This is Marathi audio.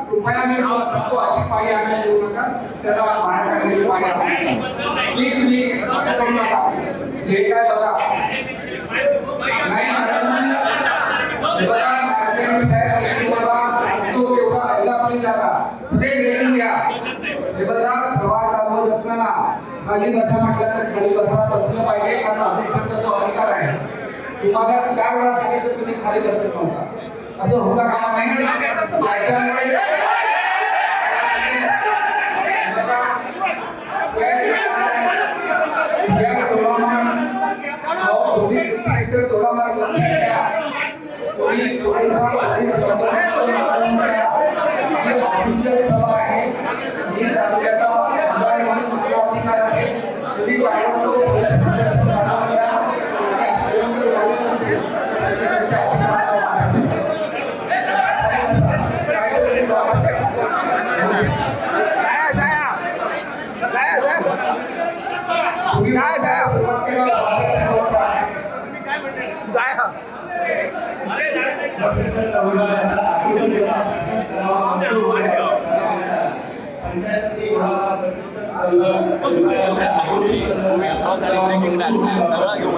कृपया मी सांगतो अशी पाळी आम्हाला देऊ नका, त्याला बाहेर काढलेली पाळी आहे प्लीज. तुम्ही असं करू नका. जे काय बघा नाही बघा तो तेवढा आपली जागा सगळे वेगळी घ्या. हे बघा सभा चालवत असताना खाली बसा म्हटलं तर खाली बसा बसलं पाहिजे, कारण अध्यक्षांचा जो अधिकार आहे. तुम्हाला 4 वेळा सांगितलं तुम्ही खाली बसत नव्हता, असं होता कामा नाही. त्याच्यामुळे ऑफिशियल सभा आहे, ही तालुक्याचा अधिकार आहे. तुम्ही ब्रेकिंग सगळं घेऊन